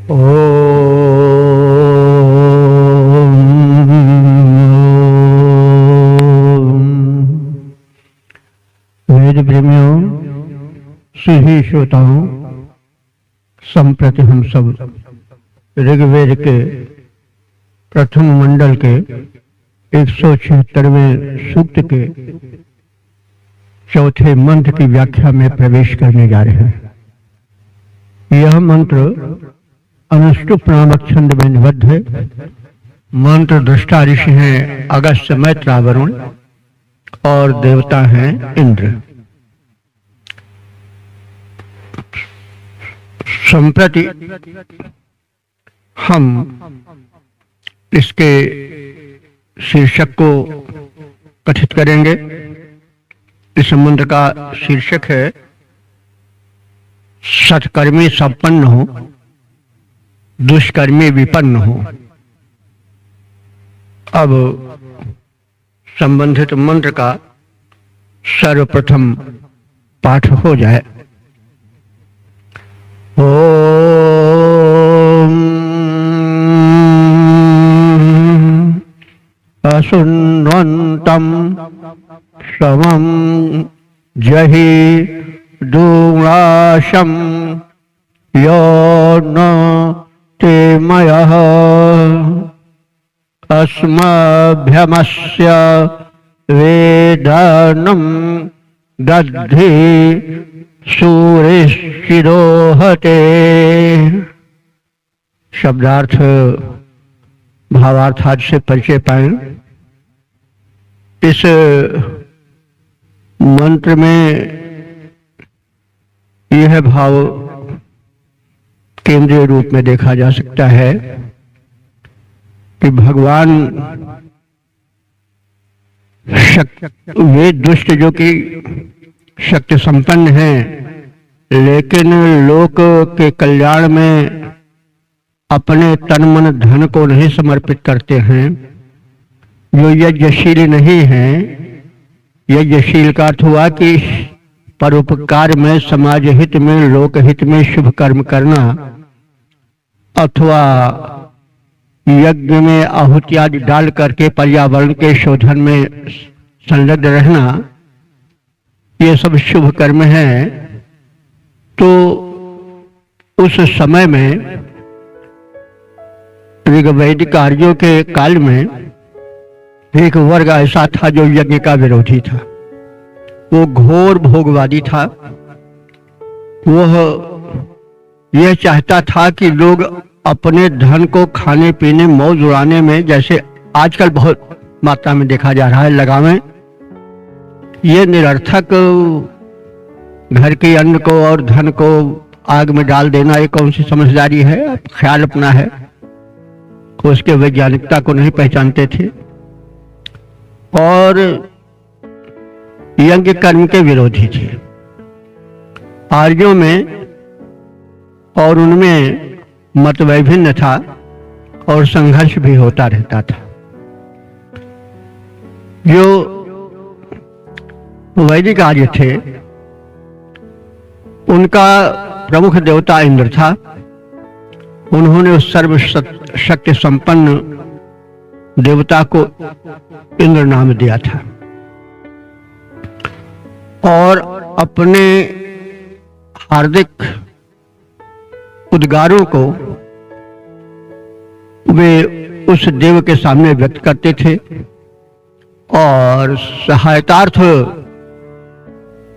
वेद प्रेमियों, सभी श्रोताओं, संप्रति हम सब ऋग्वेद के प्रथम मंडल के 176वें सूक्त के चौथे मंत्र की व्याख्या में प्रवेश करने जा रहे हैं। यह मंत्र अनुष्टुप नामक छंद में निबद्ध है। मंत्र दृष्टा ऋषि हैं अगस्त्य, मैत्र, वरुण और देवता हैं इंद्र। संप्रति हम इसके शीर्षक को कथित करेंगे। इस मंत्र का शीर्षक है सत्कर्मी संपन्न हो, दुष्कर्मी विपन्न हो। अब संबंधित मंत्र का सर्वप्रथम पाठ हो जाए। ओम असुन्वन्तं समं जहि दूलाशं यो न ते मयः अस्मभ्यमस्य वेदानं दद्धि सूरिश्चिरोहते। शब्दार्थ भावार्थ आज से परिचय पाएं। इस मंत्र में यह भाव केंद्रीय रूप में देखा जा सकता है कि भगवान वे दुष्ट जो कि शक्ति संपन्न हैं, लेकिन लोक के कल्याण में अपने तन मन धन को नहीं समर्पित करते हैं, जो यज्ञशील नहीं है। यज्ञशील का अर्थ हुआ कि परोपकार में, समाज हित में, लोक हित में शुभ कर्म करना अथवा यज्ञ में आहुति आदि डाल करके पर्यावरण के शोधन में संलग्न रहना, ये सब शुभ कर्म है। तो उस समय में ऋग्वैदिक आर्यों के काल में एक वर्ग ऐसा था जो यज्ञ का विरोधी था। वो घोर भोगवादी था। वह यह चाहता था कि लोग अपने धन को खाने पीने, मौज उड़ाने में, जैसे आजकल बहुत मात्रा में देखा जा रहा है, लगावें। ये निरर्थक घर के अन्न को और धन को आग में डाल देना ये कौन सी समझदारी है? ख्याल अपना है। उसके वैज्ञानिकता को नहीं पहचानते थे और यज्ञ कर्म के विरोधी थे आर्यों में, और उनमें मत वैभिन्न था और संघर्ष भी होता रहता था। जो वैदिक आर्य थे उनका प्रमुख देवता इंद्र था। उन्होंने उस सर्व शक्ति संपन्न देवता को इंद्र नाम दिया था और अपने हार्दिक उद्गारों को वे उस देव के सामने व्यक्त करते थे और सहायतार्थ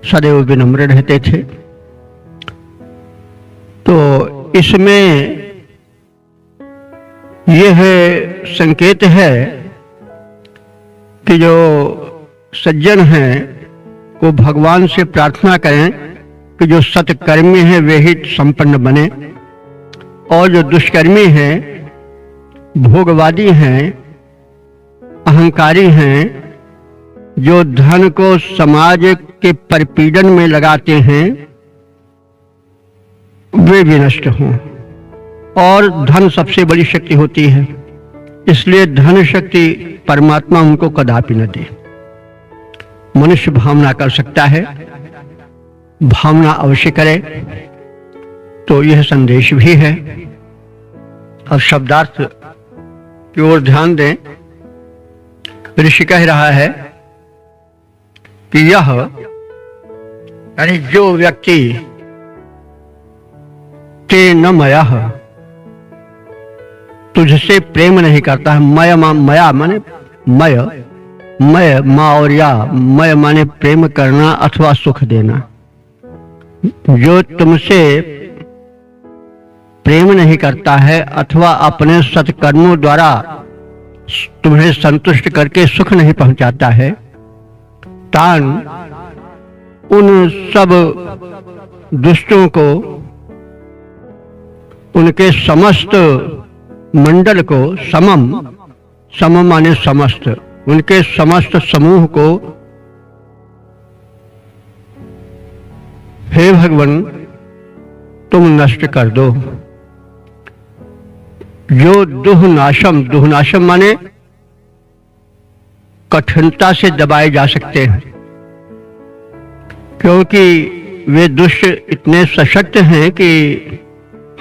सदैव विनम्र रहते थे। तो इसमें यह संकेत है कि जो सज्जन हैं वो भगवान से प्रार्थना करें कि जो सत्कर्मी हैं वे ही संपन्न बने, और जो दुष्कर्मी हैं, भोगवादी हैं, अहंकारी हैं, जो धन को समाज के परपीड़न में लगाते हैं, वे भी नष्ट हों। और धन सबसे बड़ी शक्ति होती है, इसलिए धन शक्ति परमात्मा उनको कदापि न दे। मनुष्य भावना कर सकता है, भावना अवश्य करे। तो यह संदेश भी है अब शब्दार्थ की ओर ध्यान दें। ऋषि कह रहा है कि यह यानी जो व्यक्ति ते न मया तुझसे प्रेम नहीं करता है। मया माने मय मा और या मय माने प्रेम करना अथवा सुख देना। जो तुमसे प्रेम नहीं करता है अथवा अपने सत्कर्मों द्वारा तुम्हें संतुष्ट करके सुख नहीं पहुंचाता है, तान उन सब दुष्टों को, उनके समस्त मंडल को, समम माने समस्त, उनके समस्त समूह को हे भगवान तुम नष्ट कर दो। जो दुहनाशम माने कठिनता से दबाए जा सकते हैं, क्योंकि वे दुष्ट इतने सशक्त हैं कि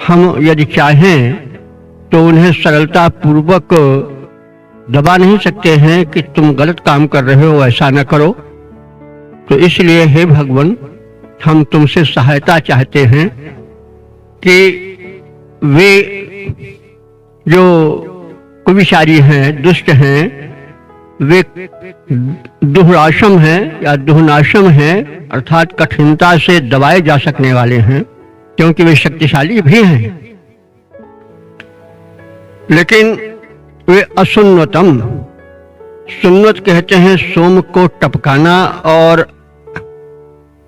हम यदि चाहें तो उन्हें सरलता पूर्वक दबा नहीं सकते हैं कि तुम गलत काम कर रहे हो, ऐसा न करो। तो इसलिए हे भगवान हम तुमसे सहायता चाहते हैं कि वे जो कुविचारी हैं, दुष्ट हैं, वे दुहराशम हैं या दुहनाशम हैं, अर्थात कठिनता से दबाए जा सकने वाले हैं, क्योंकि वे शक्तिशाली भी हैं, लेकिन वे असुन्नतम, सुन्नत कहते हैं सोम को टपकाना, और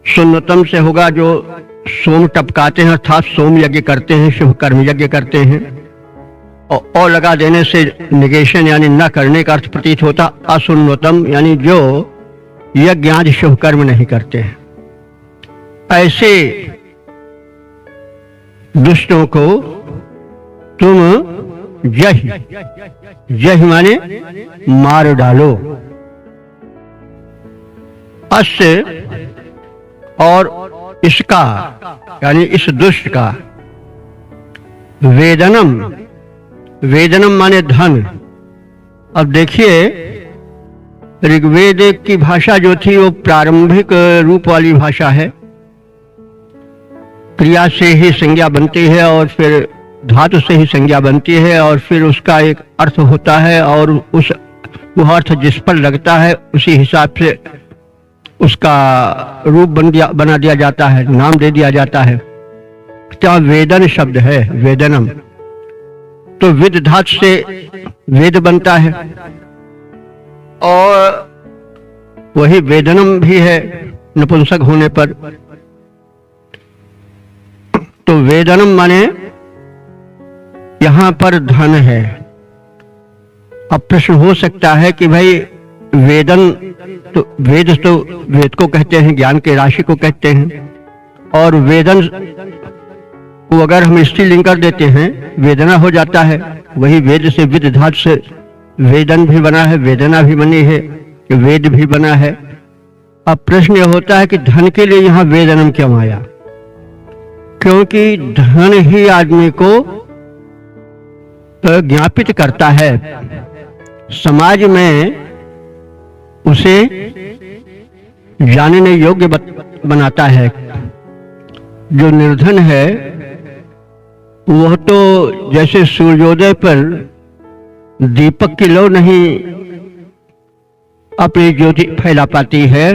सुन्नतम से होगा जो सोम टपकाते हैं, अर्थात सोम यज्ञ करते हैं, शुभ कर्म यज्ञ करते हैं। और लगा देने से निगेशन यानी न करने का अर्थ प्रतीत होता। असुन्नतम यानी जो यज्ञ आदि शुभ कर्म नहीं करते हैं। ऐसे दुष्टों को तुम जही माने मार डालो। अस्य और इसका यानी इस दुष्ट का, वेदनम माने धन। अब देखिए ऋग्वेद की भाषा जो थी वो प्रारंभिक रूप वाली भाषा है। क्रिया से ही संज्ञा बनती है और फिर धातु से ही संज्ञा बनती है और फिर उसका एक अर्थ होता है और वह अर्थ जिस पर लगता है उसी हिसाब से उसका रूप बना दिया जाता है, नाम दे दिया जाता है। क्या वेदन शब्द है, वेदनम, तो विद धातु से वेद बनता है और वही वेदनम भी है नपुंसक होने पर। तो वेदनम माने यहां पर धन है। अब प्रश्न हो सकता है कि भाई वेदन तो वेद को कहते हैं, ज्ञान के राशि को कहते हैं, और वेदन को अगर हम स्त्रीलिंग कर देते हैं वेदना हो जाता है। वही वेद से विद धातु से वेदन भी बना है, वेदना भी बनी है, वेद भी बना है। अब प्रश्न यह होता है कि धन के लिए यहां वेदनम क्यों आया? क्योंकि धन ही आदमी को ज्ञापित करता है, समाज में उसे जानने योग्य बनाता है। जो निर्धन है वह तो जैसे सूर्योदय पर दीपक की लौ नहीं अपनी ज्योति फैला पाती है,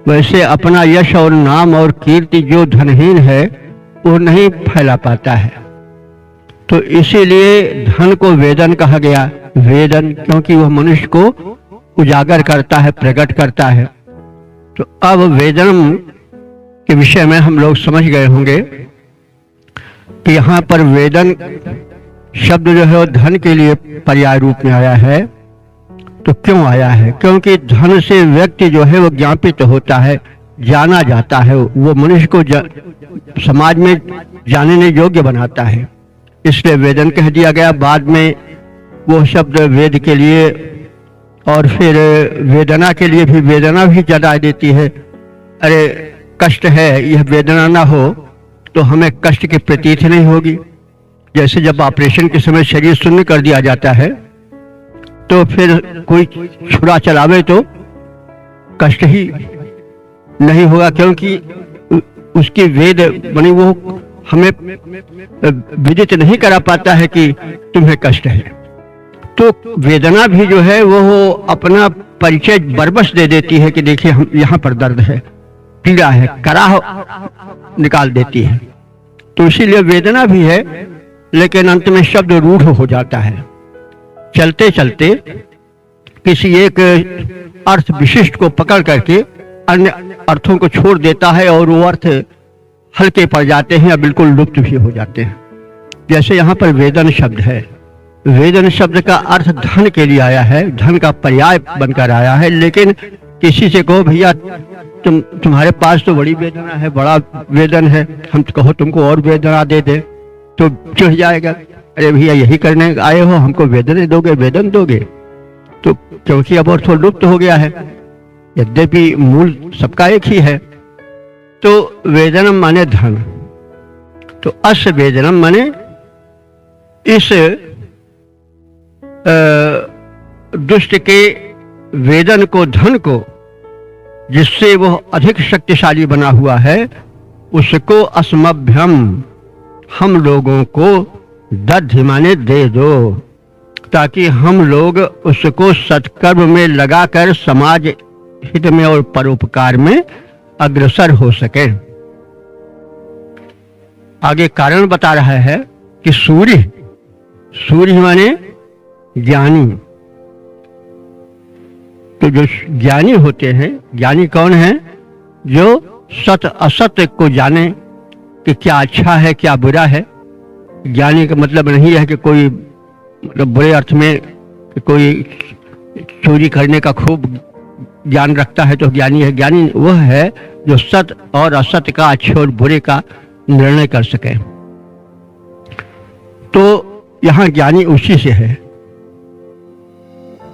वैसे अपना यश और नाम और कीर्ति जो धनहीन है वो नहीं फैला पाता है। तो इसीलिए धन को वेदन कहा गया। वेदन क्योंकि वह मनुष्य को उजागर करता है, प्रकट करता है। तो अब वेदन के विषय में हम लोग समझ गए होंगे कि यहाँ पर वेदन शब्द जो है वो धन के लिए पर्याय रूप में आया है। तो क्यों आया है? क्योंकि धन से व्यक्ति जो है वो ज्ञापित होता है, जाना जाता है, वो मनुष्य को समाज में जानने योग्य बनाता है, इसलिए वेदन कह दिया गया। बाद में वो शब्द वेद के लिए और फिर वेदना के लिए भी वेदना भी जता देती है। अरे कष्ट है, यह वेदना ना हो तो हमें कष्ट की प्रतीति नहीं होगी, जैसे जब ऑपरेशन के समय शरीर शून्य कर दिया जाता है तो फिर कोई छुरा चलावे तो कष्ट ही नहीं होगा, क्योंकि उसकी वेद बनी वो हमें विदित नहीं करा पाता है कि तुम्हें कष्ट है। तो वेदना भी जो है वो अपना परिचय बरबस दे देती है कि देखिए हम यहाँ पर दर्द है, पीड़ा है, कराह निकाल देती है। तो इसीलिए वेदना भी है, लेकिन अंत में शब्द रूढ़ हो जाता है। चलते चलते किसी एक अर्थ विशिष्ट को पकड़ करके अन्य अर्थों को छोड़ देता है और वो अर्थ हल्के पड़ जाते हैं या बिल्कुल लुप्त भी हो जाते हैं। जैसे यहाँ पर वेदन शब्द है, वेदन शब्द का अर्थ धन के लिए आया है, धन का पर्याय बनकर आया है। लेकिन किसी से कहो भैया तुम्हारे पास तो बड़ी वेदना है, बड़ा वेदन है, हम कहो तुमको और वेदना दे दे तो चिढ़ जाएगा, अरे भैया यही करने आए हो, हमको वेदन दोगे, वेदन दोगे। तो क्योंकि अब अर्थ लुप्त हो गया है, यद्यपि मूल सबका एक ही है। तो वेदनम माने धन, तो अस वेदनम माने इस दुष्ट के वेदन को, धन को, जिससे वह अधिक शक्तिशाली बना हुआ है, उसको अस्मभ्यम हम लोगों को दधि माने दे दो, ताकि हम लोग उसको सत्कर्म में लगाकर समाज हित में और परोपकार में अग्रसर हो सके। आगे कारण बता रहा है कि सूर्य, सूर्य माने ज्ञानी। तो जो ज्ञानी होते हैं, ज्ञानी कौन है? जो सत असत्य को जाने कि क्या अच्छा है क्या बुरा है। ज्ञानी का मतलब नहीं है कि कोई मतलब बुरे अर्थ में कि कोई चोरी करने का खूब ज्ञान रखता है तो ज्ञानी है। ज्ञानी वह है जो सत्य और असत्य का, अच्छे और बुरे का निर्णय कर सके। तो यहाँ ज्ञानी उसी से है।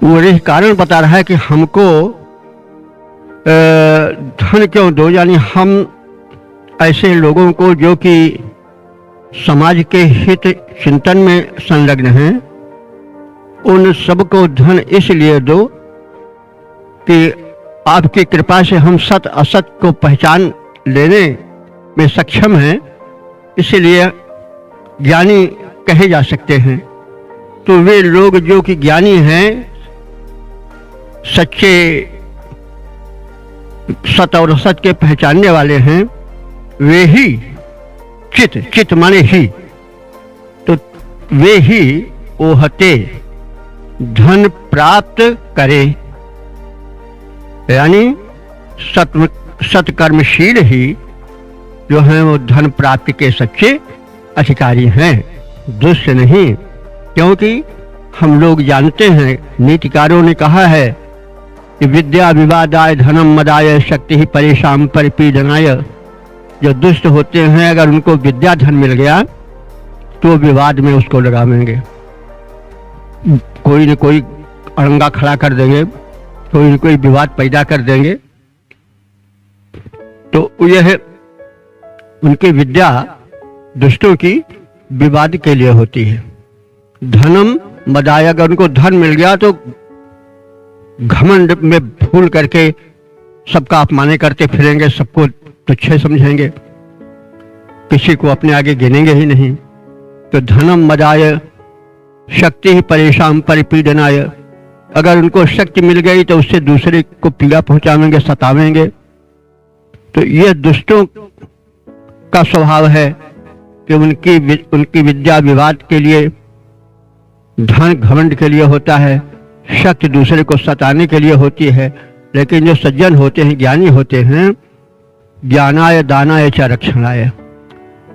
वो यह कारण बता रहा है कि हमको धन क्यों दो, यानी हम ऐसे लोगों को जो कि समाज के हित चिंतन में संलग्न हैं, उन सबको धन इसलिए दो कि आपकी कृपा से हम सत असत को पहचान लेने में सक्षम हैं, इसलिए ज्ञानी कहे जा सकते हैं। तो वे लोग जो कि ज्ञानी हैं, सच्चे सत और असत के पहचानने वाले हैं, वे ही चित, चित माने ही, तो वे ही ओहते धन प्राप्त करे, यानी सत्कर्मशील ही जो हैं वो धन प्राप्ति के सच्चे अधिकारी हैं, दुष्ट नहीं। क्योंकि हम लोग जानते हैं, नीतिकारों ने कहा है कि विद्या विवादाय धनम मदाय शक्ति ही परेशान परिपीडनाय। जो दुष्ट होते हैं, अगर उनको विद्या धन मिल गया तो विवाद में उसको लगावेंगे, कोई न कोई अड़ंगा खड़ा कर देंगे, कोई न कोई विवाद पैदा कर देंगे। तो यह उनकी विद्या दुष्टों की विवाद के लिए होती है। धनम मदाय, अगर उनको धन मिल गया तो घमंड में भूल करके सबका अपमान करते फिरेंगे, सबको तुच्छ समझेंगे, किसी को अपने आगे गिनेंगे ही नहीं। तो धनम मदाय शक्ति ही परेशान परिपीडनाय, अगर उनको शक्ति मिल गई तो उससे दूसरे को पीड़ा पहुंचावेंगे, सतावेंगे। तो यह दुष्टों का स्वभाव है कि उनकी विद्या विवाद के लिए, धन घमंड के लिए होता है, शक्ति दूसरे को सताने के लिए होती है। लेकिन जो सज्जन होते हैं, ज्ञानी होते हैं, ज्ञानाय दानाय च रक्षणाय,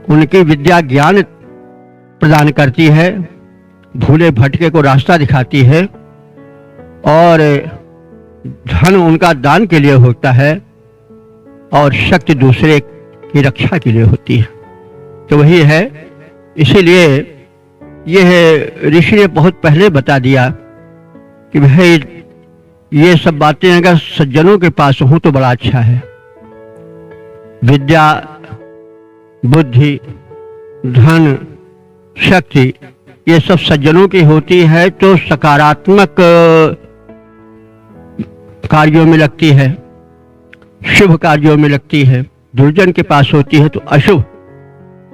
उनकी विद्या ज्ञान प्रदान करती है, भूले भटके को रास्ता दिखाती है, और धन उनका दान के लिए होता है, और शक्ति दूसरे की रक्षा के लिए होती है। तो वही है, इसीलिए यह ऋषि ने बहुत पहले बता दिया कि भाई ये सब बातें अगर सज्जनों के पास हो तो बड़ा अच्छा है। विद्या, बुद्धि, धन शक्ति ये सब सज्जनों की होती है तो सकारात्मक कार्यों में लगती है, शुभ कार्यों में लगती है। दुर्जन के पास होती है तो अशुभ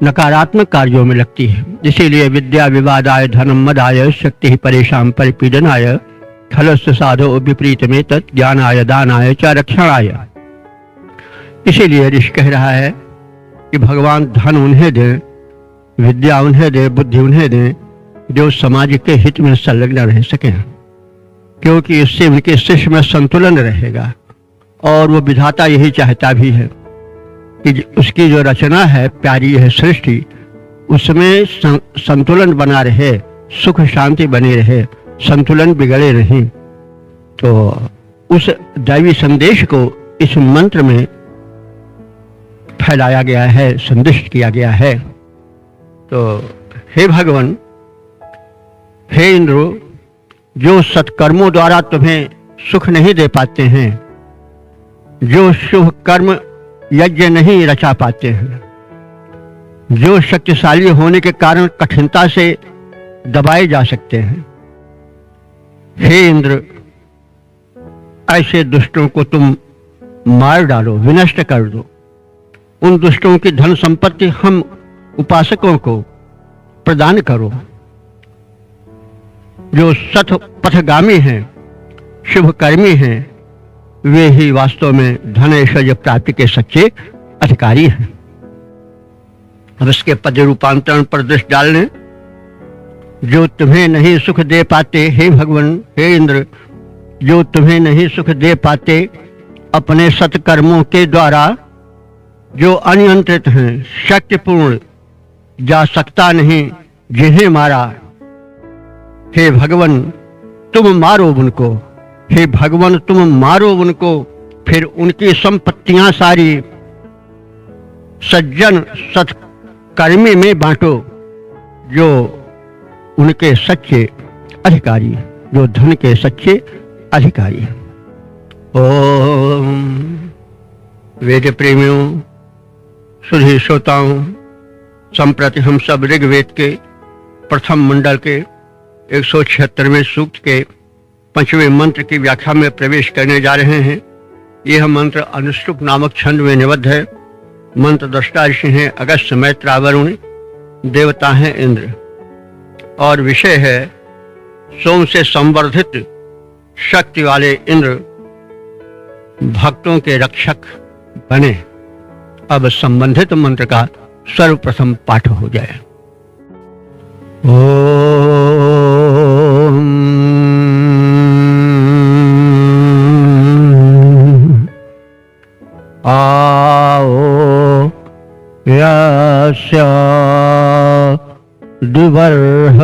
नकारात्मक कार्यों में लगती है। इसीलिए विद्या विवादाय धनम मदाय शक्ति परेशान परिपीडनाय खलस्य साधो विपरीत में तत् ज्ञानाय दानाय च रक्षणाय। इसीलिए ऋषि कह रहा है कि भगवान धन उन्हें दे, विद्या उन्हें दे, बुद्धि उन्हें दे जो समाज के हित में संलग्न रह सके, क्योंकि इससे उनके शिष्य में संतुलन रहेगा। और वो विधाता यही चाहता भी है कि उसकी जो रचना है, प्यारी है सृष्टि, उसमें संतुलन बना रहे, सुख शांति बनी रहे, संतुलन बिगड़े नहीं। तो उस दैवी संदेश को इस मंत्र में फैलाया गया है, संदिष्ट किया गया है। तो हे भगवान, हे इंद्र, जो सत्कर्मों द्वारा तुम्हें सुख नहीं दे पाते हैं, जो शुभ कर्म यज्ञ नहीं रचा पाते हैं, जो शक्तिशाली होने के कारण कठिनता से दबाए जा सकते हैं, हे इंद्र, ऐसे दुष्टों को तुम मार डालो, विनष्ट कर दो। उन दुष्टों की धन संपत्ति हम उपासकों को प्रदान करो। जो सत पथगामी हैं, शुभकर्मी हैं, वे ही वास्तव में धन ऐश्वर्य प्राप्ति के सच्चे अधिकारी हैं। अब इसके पद रूपांतरण पर दृष्टि डालने, जो तुम्हें नहीं सुख दे पाते, हे भगवान, हे इंद्र, जो तुम्हें नहीं सुख दे पाते, अपने सत्कर्मों के द्वारा जो अनियंत्रित हैं, शक्तिपूर्ण, जा सकता नहीं जिन्हें मारा, हे भगवान तुम मारो उनको, हे भगवान तुम मारो उनको। फिर उनकी संपत्तियां सारी सज्जन सत्कर्मी में बांटो, जो उनके सच्चे अधिकारी, जो धन के सच्चे अधिकारी। ओम वेद प्रेमियों, सुधी श्रोताओं, संप्रति हम सब ऋग्वेद के प्रथम मंडल के 176वें सूक्त के 5वें मंत्र की व्याख्या में प्रवेश करने जा रहे हैं। यह मंत्र अनुष्टुप नामक छंद में निबद्ध है। मंत्र दृष्टा ऋषि हैं अगस्त्य, मैत्र, वरुण, देवता हैं इंद्र, और विषय है सोम से संवर्धित शक्ति वाले इंद्र भक्तों के रक्षक बने। अब संबंधित मंत्र का सर्वप्रथम पाठ हो जाए। आओ यस्य द्विवर्ह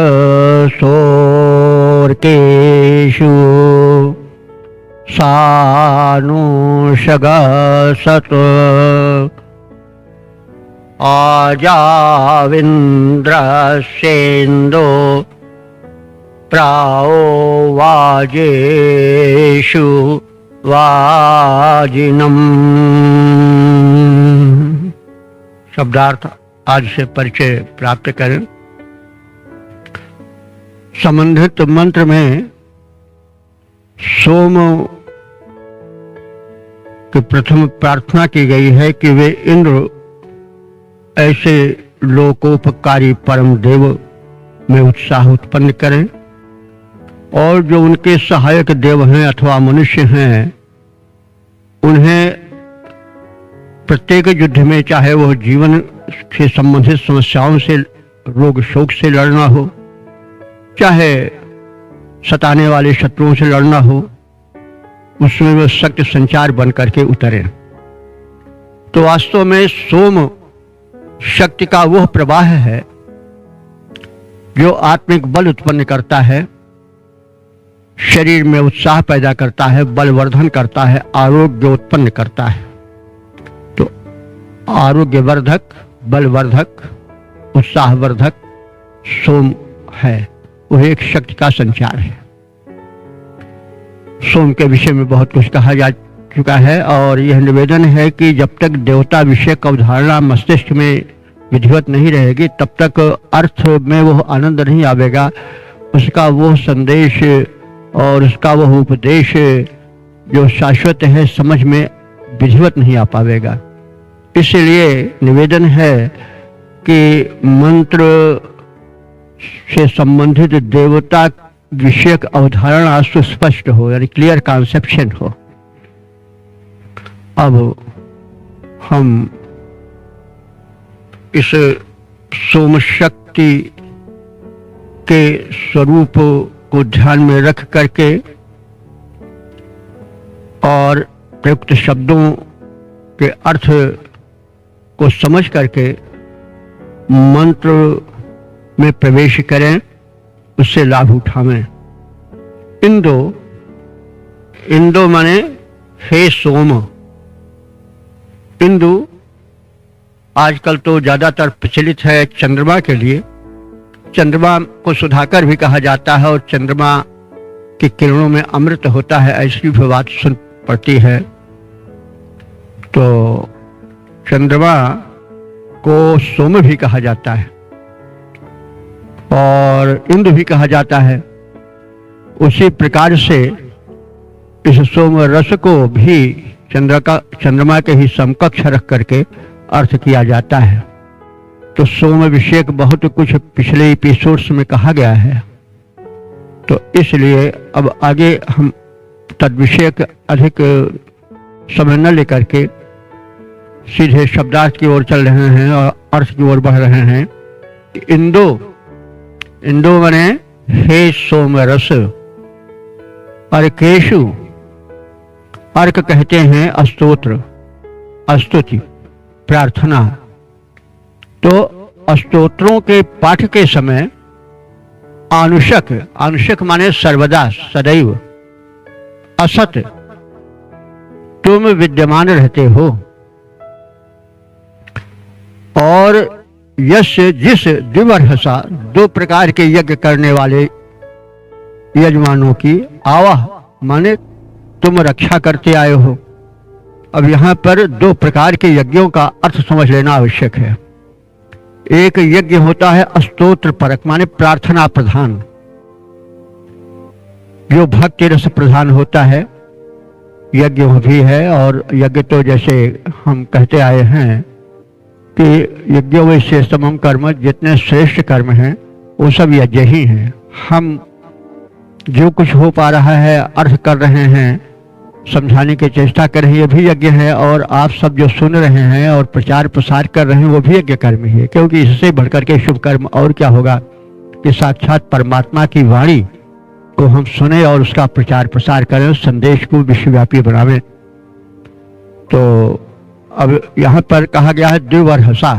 सोर्केषु सानुषगसत आजाविन्द्रस्येन्दो प्राओवाजेषु वाजिनम्। शब्दार्थ आज से परिचय प्राप्त करें। संबंधित मंत्र में सोम की प्रथम प्रार्थना की गई है कि वे इंद्र ऐसे लोकोपकारी परम देव में उत्साह उत्पन्न करें, और जो उनके सहायक देव हैं अथवा मनुष्य हैं, उन्हें प्रत्येक युद्ध में, चाहे वह जीवन से संबंधित समस्याओं से, रोग शोक से लड़ना हो, चाहे सताने वाले शत्रुओं से लड़ना हो, उसमें वह शक्ति संचार बन करके उतरे। तो वास्तव में सोम शक्ति का वह प्रवाह है जो आत्मिक बल उत्पन्न करता है, शरीर में उत्साह पैदा करता है, बलवर्धन करता है, आरोग्य उत्पन्न करता है। तो आरोग्यवर्धक, बलवर्धक, उत्साहवर्धक सोम है, वह एक शक्ति का संचार है। सोम के विषय में बहुत कुछ कहा जा चुका है, और यह निवेदन है कि जब तक देवता विषय का अवधारणा मस्तिष्क में विधिवत नहीं रहेगी, तब तक अर्थ में वो आनंद नहीं आवेगा, उसका वो संदेश और उसका वो उपदेश जो शाश्वत है समझ में विधिवत नहीं आ पावेगा। इसलिए निवेदन है कि मंत्र से संबंधित देवता विषयक अवधारणा सुस्पष्ट हो, यानी क्लियर कॉन्सेप्शन हो। अब हम इस सोम शक्ति के स्वरूप को ध्यान में रख करके और प्रयुक्त शब्दों के अर्थ को समझ करके मंत्र में प्रवेश करें, उससे लाभ उठावें। इंदो माने हे सोम। इंदु आजकल तो ज्यादातर प्रचलित है चंद्रमा के लिए। चंद्रमा को सुधाकर भी कहा जाता है और चंद्रमा की किरणों में अमृत होता है, ऐसी भी बात सुन पड़ती है। तो चंद्रमा को सोम भी कहा जाता है और इंद्र भी कहा जाता है। उसी प्रकार से इस सोम रस को भी चंद्रमा के ही समकक्ष रख करके अर्थ किया जाता है। तो सोम विषयक बहुत कुछ पिछले एपिसोड्स में कहा गया है, तो इसलिए अब आगे हम तद विषयक अधिक समय न लेकर के सीधे शब्दार्थ की ओर चल रहे हैं और अर्थ की ओर बढ़ रहे हैं। इंदो माने हे सोम रस। अर्केशु, अर्क कहते हैं स्तोत्र, स्तुति, प्रार्थना। तो स्तोत्रों के पाठ के समय आनुषक माने सर्वदा, सदैव, असत, तुम विद्यमान रहते हो। और यश, जिस द्विवर्हसा, दो प्रकार के यज्ञ करने वाले यजमानों की, आवाह माने तुम रक्षा करते आए हो। अब यहां पर दो प्रकार के यज्ञों का अर्थ समझ लेना आवश्यक है। एक यज्ञ होता है स्तोत्र परक, माने प्रार्थना प्रधान, जो भक्ति रस प्रधान होता है। यज्ञ भी है, और यज्ञ तो जैसे हम कहते आए हैं कि यज्ञों में श्रेष्ठतम कर्म, जितने श्रेष्ठ कर्म हैं वो सब यज्ञ ही हैं। हम जो कुछ हो पा रहा है अर्थ कर रहे हैं, समझाने की चेष्टा कर रहे हैं, ये भी यज्ञ है। और आप सब जो सुन रहे हैं और प्रचार प्रसार कर रहे हैं वो भी यज्ञ कर्म ही है, क्योंकि इससे बढ़कर के शुभ कर्म और क्या होगा कि साक्षात परमात्मा की वाणी को हम सुने और उसका प्रचार प्रसार करें, उस संदेश को विश्वव्यापी बनावें। तो अब यहाँ पर कहा गया है द्विवर्हसा,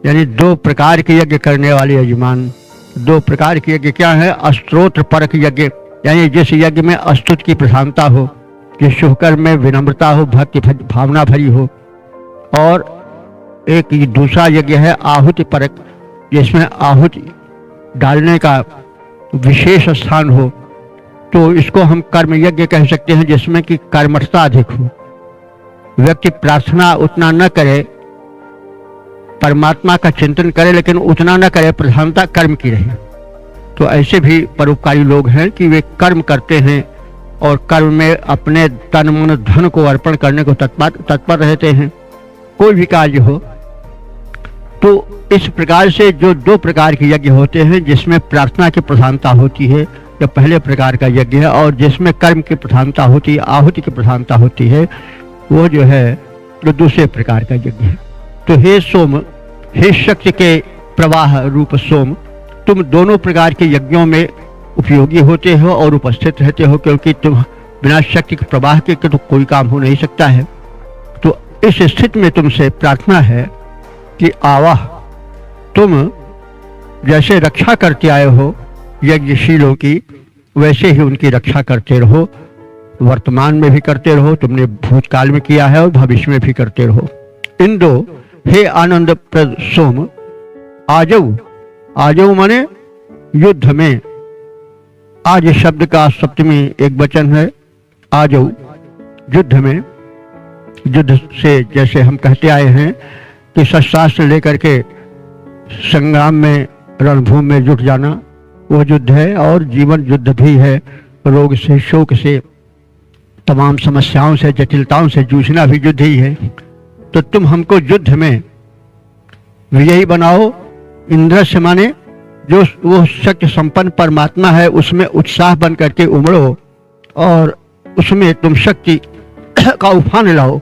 यानी दो प्रकार के यज्ञ करने वाले यजमान। दो प्रकार के यज्ञ क्या है? स्तोत्र परक यज्ञ, यानी जिस यज्ञ में स्तुति की प्रधानता हो, जिस शुभ कर्म में विनम्रता हो, भक्ति भावना भरी हो। और एक दूसरा यज्ञ है आहुति परक, जिसमें आहुति डालने का विशेष स्थान हो। तो इसको हम कर्म यज्ञ कह सकते हैं, जिसमें कि कर्मठता अधिक हो। व्यक्ति प्रार्थना उतना न करे, परमात्मा का चिंतन करे, लेकिन उतना न करे, प्रधानता कर्म की रहे। तो ऐसे भी परोपकारी लोग हैं कि वे कर्म करते हैं और कर्म में अपने तन मन धन को अर्पण करने को तत्पर रहते हैं, कोई भी कार्य हो। तो इस प्रकार से जो दो प्रकार के यज्ञ होते हैं, जिसमें प्रार्थना की प्रधानता होती है, जो पहले प्रकार का यज्ञ है, और जिसमें कर्म की प्रधानता होती है, आहुति की प्रधानता होती है, वो जो है जो दूसरे प्रकार का यज्ञ है। तो हे सोम, हे शक्ति के प्रवाह रूप सोम, तुम दोनों प्रकार के यज्ञों में उपयोगी होते हो और उपस्थित रहते हो, क्योंकि तुम बिना शक्ति के प्रवाह के तो कोई काम हो नहीं सकता है। तो इस स्थिति में तुमसे प्रार्थना है कि आवाह, तुम जैसे रक्षा करते आए हो यज्ञशीलों की, वैसे ही उनकी रक्षा करते रहो। वर्तमान में भी करते रहो, तुमने भूतकाल में किया है और भविष्य में भी करते रहो। इंदो, हे आनंद प्रद सोम, आजऊ, आजऊ माने युद्ध में। आज शब्द का सप्तमी एक वचन है, आजऊ, युद्ध में। युद्ध से जैसे हम कहते आए हैं कि शस्त्रास्त्र लेकर के संग्राम में, रणभूमि में जुट जाना वो युद्ध है, और जीवन युद्ध भी है। रोग से, शोक से, तमाम समस्याओं से, जटिलताओं से जूझना भी युद्ध ही है। तो तुम हमको युद्ध में विजयी बनाओ। इंद्र से माने जो वो शक्ति संपन्न परमात्मा है, उसमें उत्साह बन करके उमड़ो और उसमें तुम शक्ति का उफान लाओ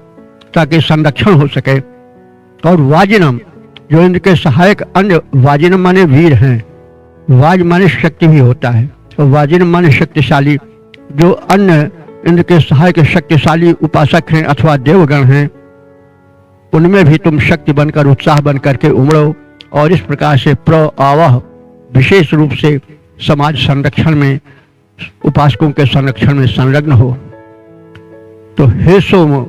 ताकि संरक्षण हो सके। और वाजिनम, जो इंद्र के सहायक अन्य, वाजिनम माने वीर हैं, वाज माने शक्ति भी होता है, और वाजिनम माने शक्तिशाली। जो अन्य इंद्र के सहायक शक्तिशाली उपासक हैं अथवा देवगण हैं, उनमें भी तुम शक्ति बनकर, उत्साह बन करके उमड़ो और इस प्रकार से प्रआवह विशेष रूप से समाज संरक्षण में, उपासकों के संरक्षण में संलग्न हो। तो हे सोम,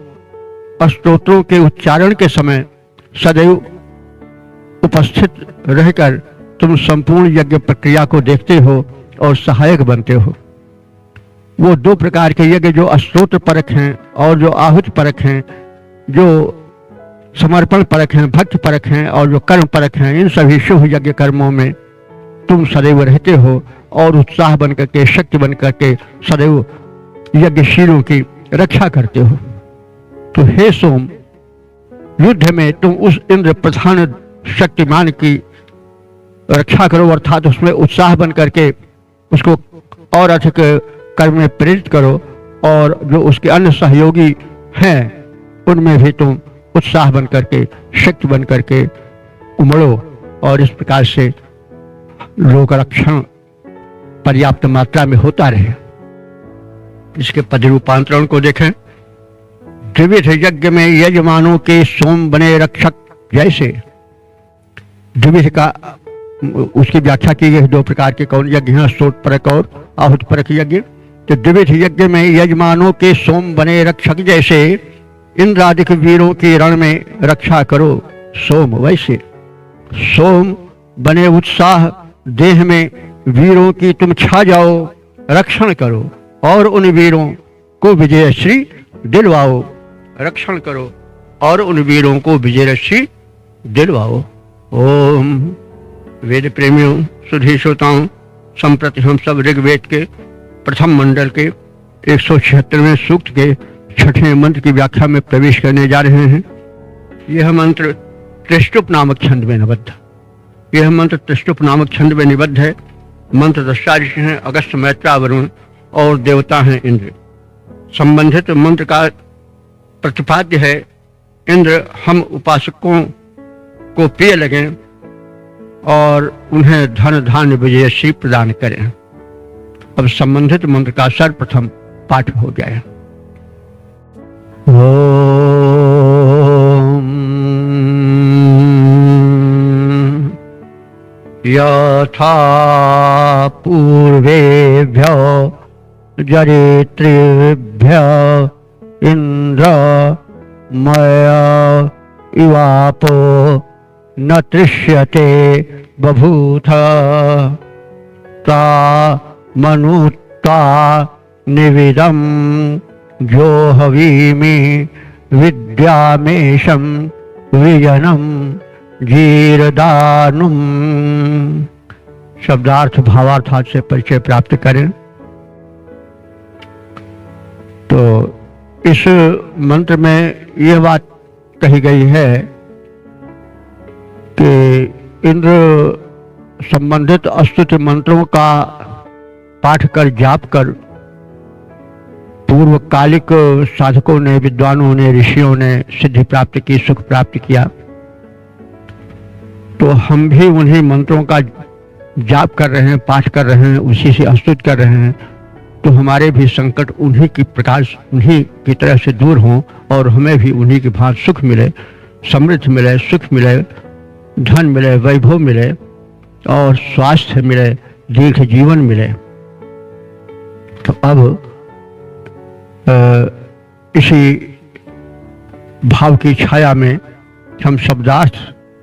स्तोत्रों के उच्चारण के समय सदैव उपस्थित रहकर तुम संपूर्ण यज्ञ प्रक्रिया को देखते हो और सहायक बनते हो। वो दो प्रकार के यज्ञ, जो स्तोत्र परक हैं और जो आहुति परक हैं, जो समर्पण परक हैं, भक्ति परक हैं और जो कर्म परक हैं, इन सभी शुभ यज्ञ कर्मों में तुम सदैव रहते हो और उत्साह बन करके, शक्ति बन करके सदैव यज्ञशीलों की रक्षा करते हो। तो हे सोम, युद्ध में तुम उस इंद्र प्रधान शक्तिमान की रक्षा करो, अर्थात उसमें उत्साह बन करके उसको और अधिक कर्म में प्रेरित करो, और जो उसके अन्य सहयोगी हैं उनमें भी तुम उत्साह बन करके, शक्ति बन करके उमड़ो, और इस प्रकार से लोक रक्षण पर्याप्त मात्रा में होता रहे। इसके पद रूपांतरण को देखें। द्विविध यज्ञ में यजमानों के सोम बने रक्षक जैसे। द्विविध का उसकी व्याख्या की गई, दो प्रकार के कौन यज्ञ हैं, स्तोत्र परक और आहुति परक यज्ञ। तो द्विविध यज्ञ में यजमानों के सोम बने रक्षक जैसे इंद्रादिक वीरों के रण में रक्षा करो सोम वैसे। सोम बने उत्साह देह में वीरों की तुम छा जाओ, रक्षण करो और उन वीरों को विजयश्री दिलवाओ। रक्षण करो और उन वीरों को विजयश्री दिलवाओ। ओम। वेद प्रेमियों, सुधी श्रोताओं, संप्रति हम सब ऋग्वेद के प्रथम मंडल के 176वें सूक्त के 6ठे मंत्र की व्याख्या में प्रवेश करने जा रहे हैं। यह मंत्र त्रिष्टुप नामक छंद में निबद्ध, यह मंत्र त्रिष्टुप नामक छंद में निबद्ध है। मंत्र दृष्टा ऋषि हैं अगस्त, मैत्रा, वरुण और देवता हैं इंद्र। संबंधित मंत्र का प्रतिपाद्य है, इंद्र हम उपासकों को प्रिय लगें और उन्हें धन धान्य विजयश्री प्रदान करें। अब संबंधित मंत्र का सर्वप्रथम पाठ हो गया है। ओम यथा पूर्वेभ्यो जरित्रेभ्यो इंद्र मया इवापो न तृष्यते बभूथ ता मनुत्वा निविदं जोहवीमि विद्यामेशं विजनं जीरदानुम। शब्दार्थ भावार्थ से परिचय प्राप्त करें। तो इस मंत्र में यह बात कही गई है कि इंद्र संबंधित स्तुति मंत्रों का पाठ कर, जाप कर पूर्वकालिक साधकों ने, विद्वानों ने, ऋषियों ने सिद्धि प्राप्त की, सुख प्राप्त किया। तो हम भी उन्हीं मंत्रों का जाप कर रहे हैं, पाठ कर रहे हैं, उसी से स्तुति कर रहे हैं। तो हमारे भी संकट उन्हीं की प्रकाश, उन्हीं की तरह से दूर हों और हमें भी उन्हीं की भांति सुख मिले, समृद्धि मिले, सुख मिले, धन मिले, वैभव मिले और स्वास्थ्य मिले, दीर्घ जीवन मिले। तो अब इसी भाव की छाया में हम शब्दार्थ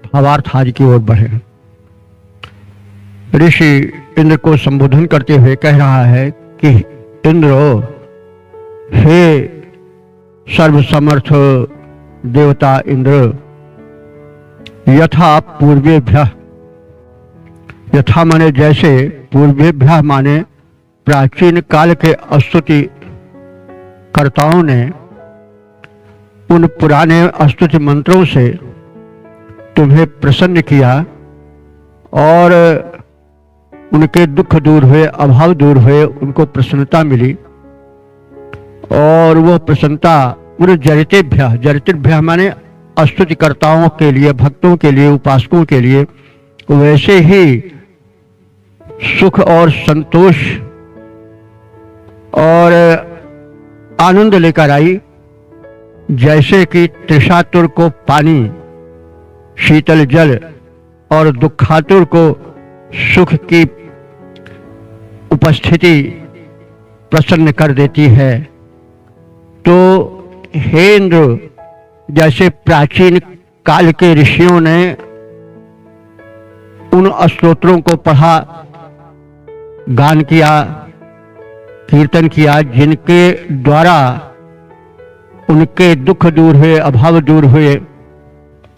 भावार्थ आदि की ओर बढ़े। ऋषि इंद्र को संबोधन करते हुए कह रहा है कि इंद्रो, हे सर्वसमर्थ देवता इंद्र, यथा पूर्वेभ्यः, यथा माने जैसे, पूर्वेभ्यः माने प्राचीन काल के स्तुति कर्ताओं ने उन पुराने स्तुति मंत्रों से तुम्हें प्रसन्न किया और उनके दुख दूर हुए, अभाव दूर हुए, उनको प्रसन्नता मिली। और वो प्रसन्नता उन जरितेभ्यः, जरितेभ्यः माने स्तुतिकर्ताओं के लिए, भक्तों के लिए, उपासकों के लिए वैसे ही सुख और संतोष और आनंद लेकर आई जैसे कि तृषातुर को पानी, शीतल जल और दुखातुर को सुख की उपस्थिति प्रसन्न कर देती है। तो हे इंद्र, जैसे प्राचीन काल के ऋषियों ने उन स्तोत्रों को पढ़ा, गान किया, कीर्तन किया, जिनके द्वारा उनके दुख दूर हुए, अभाव दूर हुए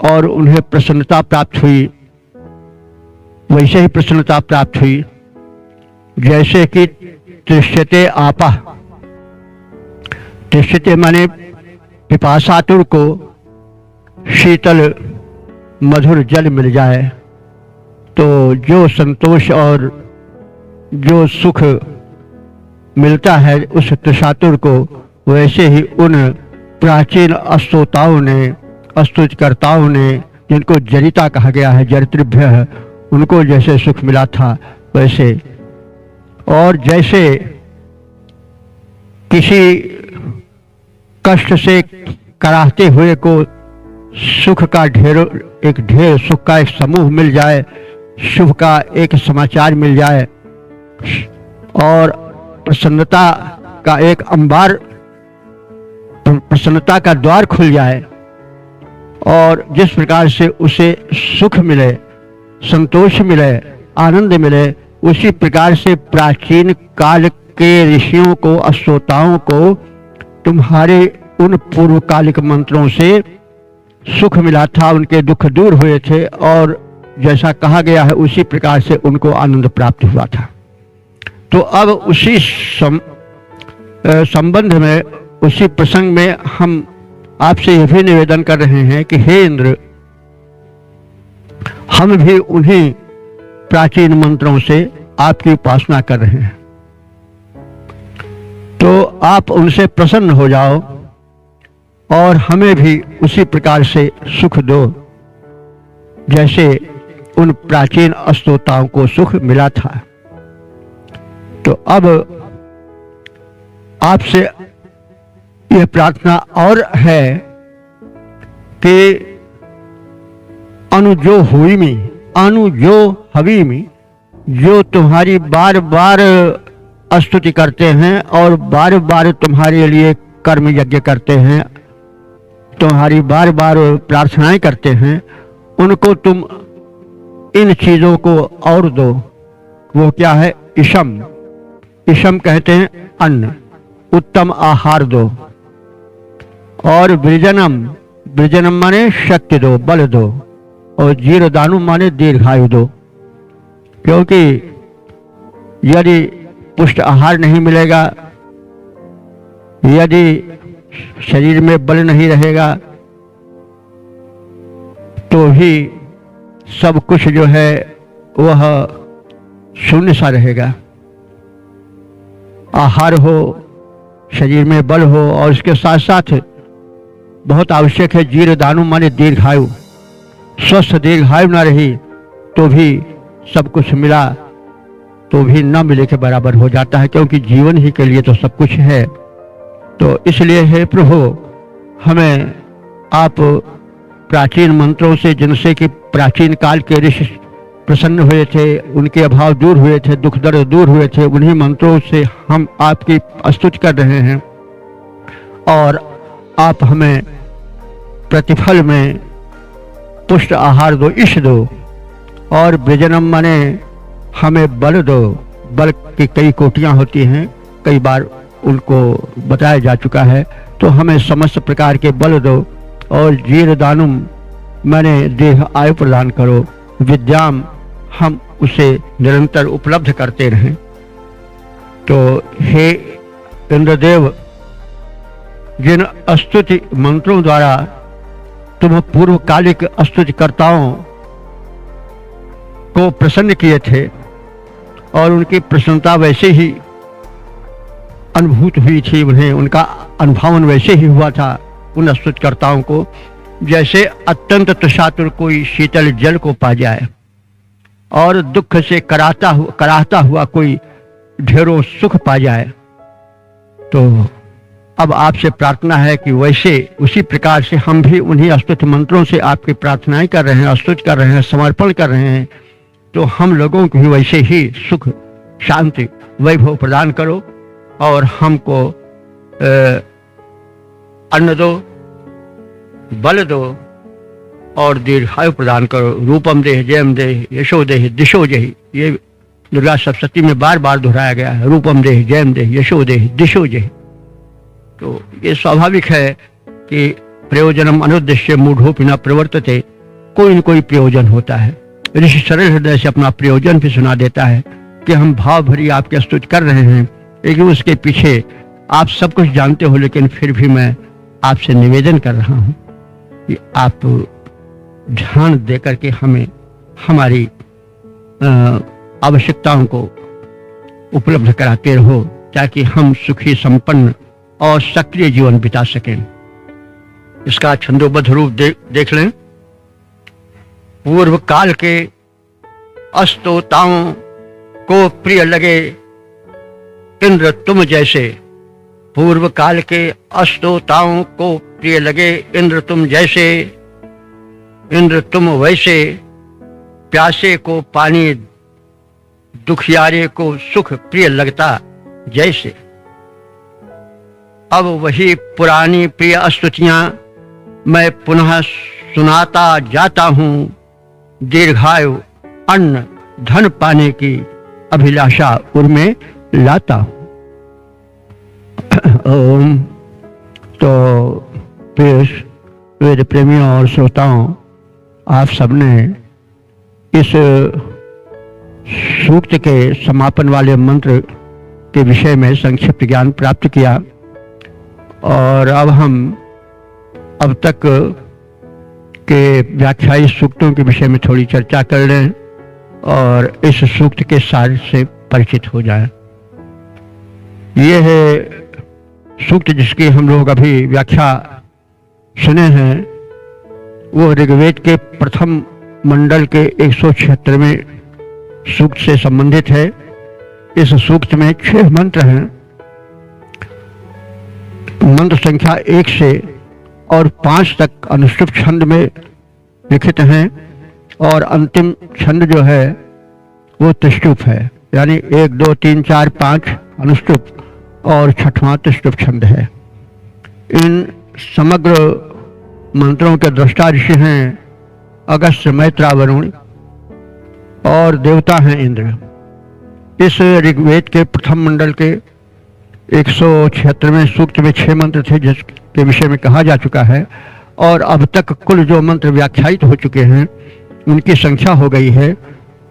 और उन्हें प्रसन्नता प्राप्त हुई, वैसे ही प्रसन्नता प्राप्त हुई जैसे कि तृष्यते आपः, तृष्यते माने पिपासातुर को शीतल मधुर जल मिल जाए तो जो संतोष और जो सुख मिलता है उस तृषातुर को, वैसे ही उन प्राचीन स्तोताओं ने, स्तुतिकर्ताओं ने, जिनको जरिता कहा गया है, जरितृभ्यः, उनको जैसे सुख मिला था वैसे। और जैसे किसी कष्ट से कराहते हुए को सुख का एक ढेर, सुख का एक समूह मिल जाए, शुभ का एक समाचार मिल जाए और प्रसन्नता का एक अंबार, प्रसन्नता का द्वार खुल जाए और जिस प्रकार से उसे सुख मिले, संतोष मिले, आनंद मिले, उसी प्रकार से प्राचीन काल के ऋषियों को, स्तोताओं को तुम्हारे उन पूर्वकालिक मंत्रों से सुख मिला था, उनके दुख दूर हुए थे और जैसा कहा गया है उसी प्रकार से उनको आनंद प्राप्त हुआ था। तो अब उसी संबंध में, उसी प्रसंग में हम आपसे यह भी निवेदन कर रहे हैं कि हे इंद्र, हम भी उन्हीं प्राचीन मंत्रों से आपकी उपासना कर रहे हैं, तो आप उनसे प्रसन्न हो जाओ और हमें भी उसी प्रकार से सुख दो जैसे उन प्राचीन स्तोताओं को सुख मिला था। तो अब आपसे यह प्रार्थना और है कि अनुजो हुईमी, अनुजो हवीमी, जो तुम्हारी बार बार स्तुति करते हैं और बार बार तुम्हारे लिए कर्म यज्ञ करते हैं, तुम्हारी बार बार प्रार्थनाएं करते हैं, उनको तुम इन चीजों को और दो। वो क्या है? इशम, इशम कहते हैं अन्न, उत्तम आहार दो। और वृजनम, वृजनम माने शक्ति दो, बल दो। और जीरदानु माने दीर्घायु दो, क्योंकि यदि पुष्ट आहार नहीं मिलेगा, यदि शरीर में बल नहीं रहेगा, तो ही सब कुछ जो है वह शून्य सा रहेगा। आहार हो, शरीर में बल हो, और इसके साथ साथ बहुत आवश्यक है जीरदानु माने दीर्घायु। स्वस्थ दीर्घायु ना रही तो भी सब कुछ मिला तो भी न मिले के बराबर हो जाता है, क्योंकि जीवन ही के लिए तो सब कुछ है। तो इसलिए हे प्रभु, हमें आप प्राचीन मंत्रों से, जिनसे कि प्राचीन काल के ऋषि प्रसन्न हुए थे, उनके अभाव दूर हुए थे, दुख दर्द दूर हुए थे, उन्हीं मंत्रों से हम आपकी स्तुति कर रहे हैं। और आप हमें प्रतिफल में पुष्ट आहार दो, ईश दो। और वृजनम माने हमें बल दो। बल की कई कोटियां होती हैं, कई बार उनको बताया जा चुका है, तो हमें समस्त प्रकार के बल दो। और जीरदानुम मैंने देह आयु प्रदान करो, विद्याम हम उसे निरंतर उपलब्ध करते रहें। तो हे इंद्रदेव, जिन स्तुति मंत्रों द्वारा तुम पूर्वकालिक स्तुतिकर्ताओं को प्रसन्न किए थे और उनकी प्रसन्नता वैसे ही अनुभूत हुई थी, उन्हें उनका अनुभावन वैसे ही हुआ था उन स्तुतिकर्ताओं को, जैसे अत्यंत तृषातुर कोई शीतल जल को पा जाए और दुख से कराहता हुआ कोई ढेरों सुख पा जाए। तो अब आपसे प्रार्थना है कि वैसे उसी प्रकार से हम भी उन्हीं स्तुति मंत्रों से आपकी प्रार्थनाएं कर रहे हैं, स्तुति कर रहे हैं, समर्पण कर रहे हैं। तो हम लोगों को भी वैसे ही सुख, शांति, वैभव प्रदान करो और हमको अन्न दो, बल दो और दीर्घायु प्रदान करो। रूपम देह, जयम देह, यशो देह, दिशो जहि, ये दुर्गा सप्तशती में बार बार दोहराया गया है। रूपम देह, जयम देह, यशो देह, दिशो जहि। तो ये स्वाभाविक है कि प्रयोजनम अनुद्देश्य मूढ़ोपि न प्रवर्तते, कोई न कोई प्रयोजन होता है। ऋषि सरल हृदय से अपना प्रयोजन भी सुना देता है कि हम भाव भरी आपकी स्तुति कर रहे हैं, लेकिन उसके पीछे आप सब कुछ जानते हो, लेकिन फिर भी मैं आपसे निवेदन कर रहा हूं कि आप ध्यान दे करके हमें हमारी आवश्यकताओं को उपलब्ध कराते रहो, ताकि हम सुखी, संपन्न और सक्रिय जीवन बिता सकें। इसका छंदोबद्ध रूप देख लें। पूर्व काल के अस्तोताओं को प्रिय लगे इंद्र तुम जैसे, पूर्व काल के अस्तोताओं को प्रिय लगे इंद्र तुम जैसे, इंद्र तुम वैसे, प्यासे को पानी, दुखियारे को सुख प्रिय लगता जैसे। अब वही पुरानी प्रिय स्तुतियां मैं पुनः सुनाता जाता हूं, दीर्घायु, अन्न, धन पाने की अभिलाषा उनमें लाता हूं। ओम। तो प्रिय वेद प्रेमियों और श्रोताओं, आप सबने इस सूक्त के समापन वाले मंत्र के विषय में संक्षिप्त ज्ञान प्राप्त किया और अब हम अब तक के व्याख्यायी सूक्तों के विषय में थोड़ी चर्चा कर लें और इस सूक्त के सार से परिचित हो जाएं। ये है सूक्त जिसकी हम लोग अभी व्याख्या सुने हैं, वो ऋग्वेद के प्रथम मंडल के 176वें सूक्त से संबंधित है। इस सूक्त में 6 मंत्र हैं। मंत्र संख्या 1 से और 5 तक अनुष्टुप छंद में लिखित हैं और अंतिम छंद जो है वो त्रिष्टुप है, यानी 1, 2, 3, 4, 5 अनुष्टुप और 6वां त्रिष्टुप छंद है। इन समग्र मंत्रों के दृष्टा ऋषि हैं अगस्त्य, मैत्रा, वरुण और देवता हैं इंद्र। इस ऋग्वेद के प्रथम मंडल के 176वें सूक्त में 6 मंत्र थे जिसके विषय में कहा जा चुका है और अब तक कुल जो मंत्र व्याख्यायित हो चुके हैं उनकी संख्या हो गई है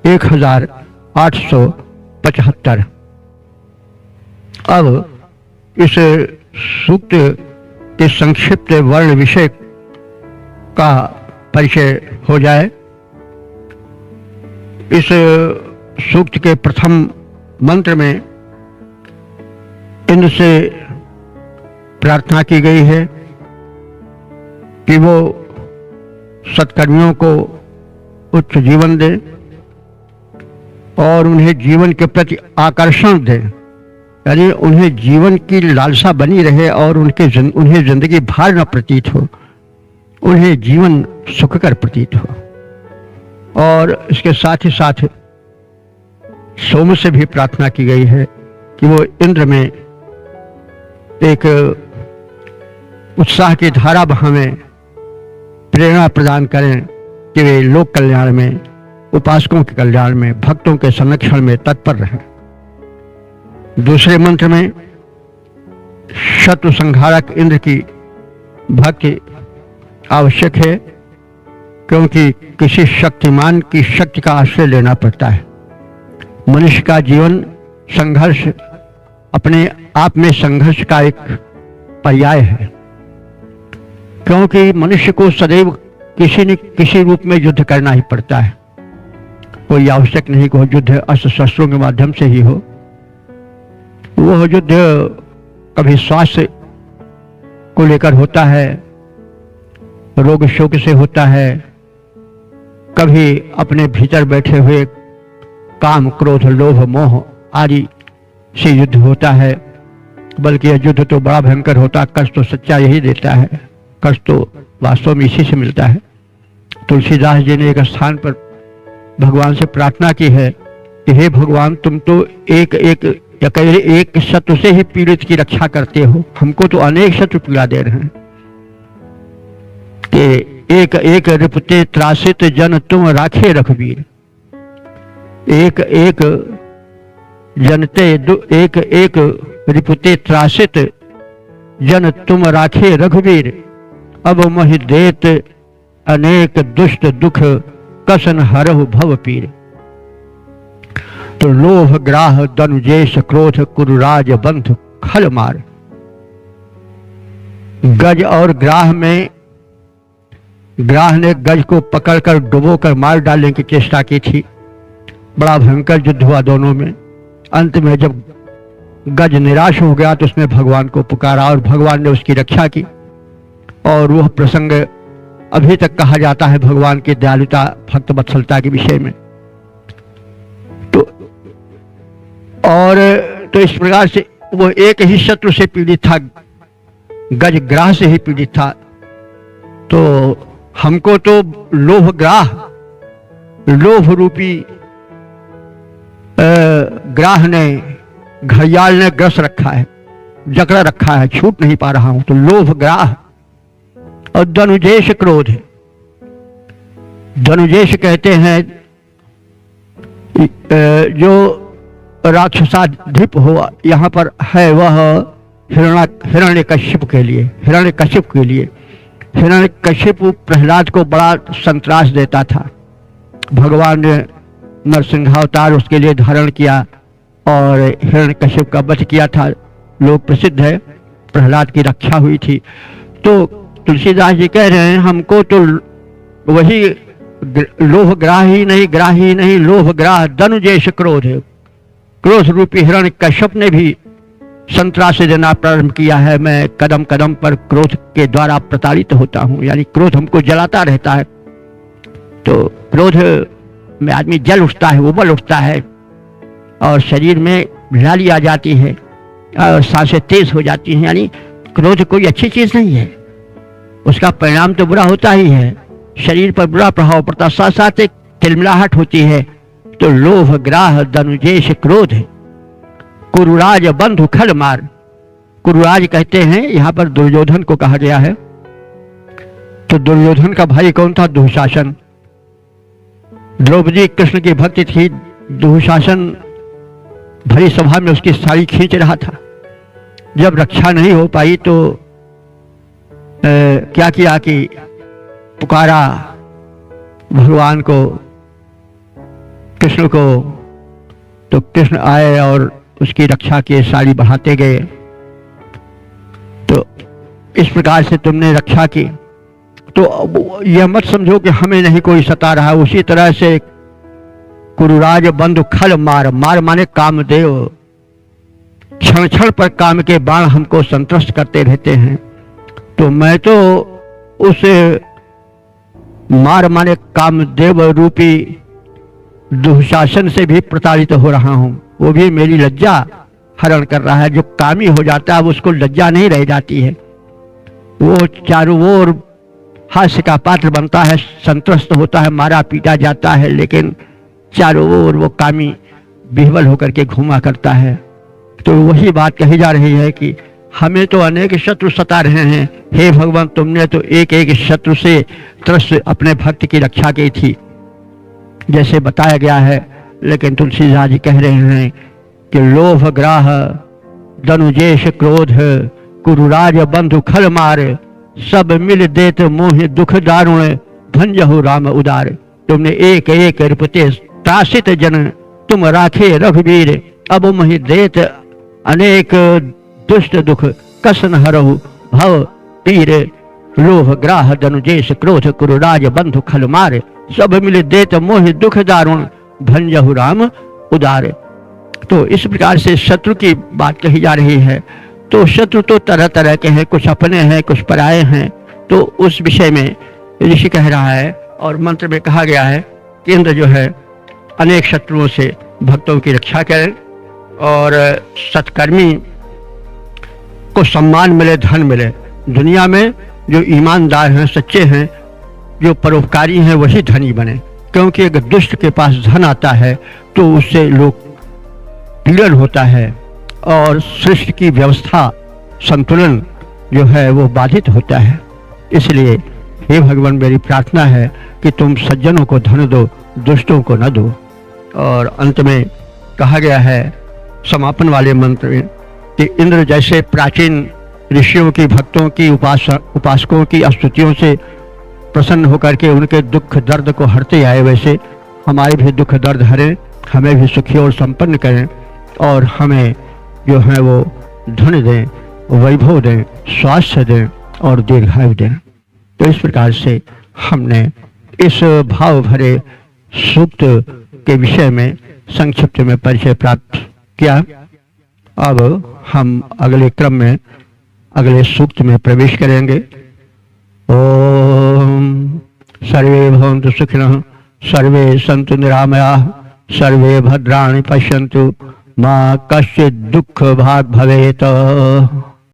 1875। अब इस सूक्त के संक्षिप्त वर्ण विषय का परिचय हो जाए। इस सूक्त के प्रथम मंत्र में इंद्र से प्रार्थना की गई है कि वो सत्कर्मियों को उच्च जीवन दे और उन्हें जीवन के प्रति आकर्षण दे, यानी उन्हें जीवन की लालसा बनी रहे और उन्हें जिंदगी भार न प्रतीत हो, उन्हें जीवन सुखकर प्रतीत हो। और इसके साथ ही साथ सोम से भी प्रार्थना की गई है कि वो इंद्र में एक उत्साह की धारा बहावें, प्रेरणा प्रदान करें कि वे लोक कल्याण में, उपासकों के कल्याण में, भक्तों के संरक्षण में तत्पर रहें। दूसरे मंत्र में शत्रु संहारक इंद्र की भक्ति आवश्यक है क्योंकि किसी शक्तिमान की शक्ति का आश्रय लेना पड़ता है। मनुष्य का जीवन संघर्ष, अपने आप में संघर्ष का एक पर्याय है, क्योंकि मनुष्य को सदैव किसी न किसी रूप में युद्ध करना ही पड़ता है। कोई आवश्यक नहीं कि युद्ध अस्त्र शस्त्रों के माध्यम से ही हो। वह युद्ध कभी स्वास्थ्य को लेकर होता है, रोग शोक से होता है, कभी अपने भीतर बैठे हुए काम क्रोध लोभ मोह आदि से युद्ध होता है। बल्कि यह युद्ध तो बड़ा भयंकर होता है। कष्ट तो सच्चा यही देता है, कष्ट तो वास्तव में इसी से मिलता है। तुलसीदास जी ने एक स्थान पर भगवान से प्रार्थना की है कि हे भगवान, तुम तो एक एक शत्रु से ही पीड़ित की रक्षा करते हो, हमको तो अनेक शत्रु पीड़ा दे रहे हैं। कि एक एक रिपुते त्रासित जन तुम राखे रघुवीर, एक एक जनते एक एक रिपुते त्रासित जन तुम राखे रघुवीर, अब मोहि देत अनेक दुष्ट दुख कसन हरहु भव पीर। तो लोभ ग्राह दनुजेश क्रोध कुरुराज बंध खल मार। गज और ग्राह में, ग्राह ने गज को पकड़कर डुबोकर मार डालने की चेष्टा की थी। बड़ा भयंकर युद्ध हुआ दोनों में। अंत में जब गज निराश हो गया तो उसने भगवान को पुकारा और भगवान ने उसकी रक्षा की। और वह प्रसंग अभी तक कहा जाता है भगवान की दयालुता भक्त वत्सलता के विषय में। तो इस प्रकार से वो एक ही शत्रु से पीड़ित था, गज ग्राह से ही पीड़ित था। तो हमको तो लोभ ग्राह, लोभ रूपी ग्राह ने, घड़ियाल ने ग्रस रखा है, जकड़ा रखा है, छूट नहीं पा रहा हूं। तो लोभ ग्राह और दनुजेश क्रोध है। दनुजेश कहते हैं जो राक्षसाधिप हो यहाँ पर है, वह हिरण्यकश्यप के लिए, हिरण्यकश्यप के लिए। हिरण्यकश्यप प्रहलाद को बड़ा संत्रास देता था। भगवान ने नरसिंहावतार उसके लिए धारण किया और हिरण्यकश्यप का वध किया था। लोक प्रसिद्ध है, प्रहलाद की रक्षा हुई थी। तो तुलसीदास जी कह रहे हैं हमको तो वही लोभ ग्राही नहीं लोभ ग्राह दनुजेश क्रोध है। क्रोध रूपी हिरण्यकश्यप ने भी संत्रास देना प्रारंभ किया है। मैं कदम कदम पर क्रोध के द्वारा प्रताड़ित होता हूं, यानी क्रोध हमको जलाता रहता है। तो क्रोध में आदमी जल उठता है, उबल उठता है और शरीर में लाली आ जाती है और सांसें तेज हो जाती हैं। यानी क्रोध कोई अच्छी चीज नहीं है, उसका परिणाम तो बुरा होता ही है, शरीर पर बुरा प्रभाव पड़ता, साथ साथ एक तिलमिलाहट होती है। तो लोभ ग्राह दनुजेश क्रोध है, कुरुराज बंधु खल मार। कुरुराज कहते हैं यहाँ पर दुर्योधन को कहा गया है। तो दुर्योधन का भाई कौन था? दुशासन। द्रौपदी कृष्ण की भक्ति थी, दुशासन भरी सभा में उसकी साड़ी खींच रहा था। जब रक्षा नहीं हो पाई तो क्या किया कि पुकारा भगवान को, कृष्ण को। तो कृष्ण आए और उसकी रक्षा की साड़ी बढ़ाते गए। तो इस प्रकार से तुमने रक्षा की। तो यह मत समझो कि हमें नहीं कोई सता रहा। उसी तरह से कुरुराज बंधु खल मार, मार माने कामदेव, क्षण क्षण पर काम के बाण हमको संतुष्ट करते रहते हैं। तो मैं तो उस मार माने कामदेव रूपी दुशासन से भी प्रताड़ित हो रहा हूं। वो भी मेरी लज्जा हरण कर रहा है। जो कामी हो जाता है उसको लज्जा नहीं रह जाती है, वो चारों ओर हास्य का पात्र बनता है, संतुष्ट होता है, मारा पीटा जाता है, लेकिन चारों ओर वो कामी विह्वल होकर के घूमा करता है। तो वही बात कही जा रही है कि हमें तो अनेक शत्रु सता रहे हैं। हे भगवान, तुमने तो एक एक शत्रु से त्रस्त अपने भक्त की रक्षा की थी, जैसे बताया गया है। लेकिन तुलसीदास जी कह रहे हैं कि लोभ ग्राह दनुजेश क्रोध कुरुराज बंधु खल मार, सब मिल देत मोहि दुख दारुण भंजहु राम उदार। तुमने एक एक रिपते त्रासित जन, तुम राखे रघुवीर। अब मोहि देत अनेक दुष्ट दुख, कसन हरहु भव पीर। लोभ ग्राह धनुजेश, क्रोध कुरुराज बंधु खल मार। सब मिले देत मोहि दुख दारुण, भंजहु राम उदार। तो इस प्रकार से शत्रु की बात कही जा रही है। तो शत्रु तो तरह तरह के हैं, कुछ अपने हैं, कुछ पराये हैं। तो उस विषय में ऋषि कह रहा है और मंत्र में कहा गया है कि इंद्र जो है अनेक शत्रुओं से भक्तों की रक्षा करें और सत्कर्मी को सम्मान मिले, धन मिले। दुनिया में जो ईमानदार हैं, सच्चे हैं, जो परोपकारी हैं, वही धनी बने। क्योंकि अगर दुष्ट के पास धन आता है तो उससे लोग पीड़न होता है और सृष्टि की व्यवस्था, संतुलन जो है वो बाधित होता है। इसलिए हे भगवान, मेरी प्रार्थना है कि तुम सज्जनों को धन दो, दुष्टों को न दो। और अंत में कहा गया है समापन वाले मंत्र में कि इंद्र जैसे प्राचीन ऋषियों की, भक्तों की, उपासकों की स्तुतियों से प्रसन्न होकर के उनके दुख दर्द को हरते आए, वैसे हमारे भी दुख दर्द हरें, हमें भी सुखी और संपन्न करें और हमें जो है वो धन दें, वैभव दें, स्वास्थ्य दें और दीर्घायु दें। तो इस प्रकार से हमने इस भाव भरे सूक्त के विषय में संक्षिप्त में परिचय प्राप्त किया। अब हम अगले क्रम में अगले सूक्त में प्रवेश करेंगे। ओम सर्वे भवन्तु सुखिनः, सर्वे सन्तु निरामयाः, सर्वे भद्राणि पश्यन्तु, मा कश्चित् दुःख भाग् भवेत्।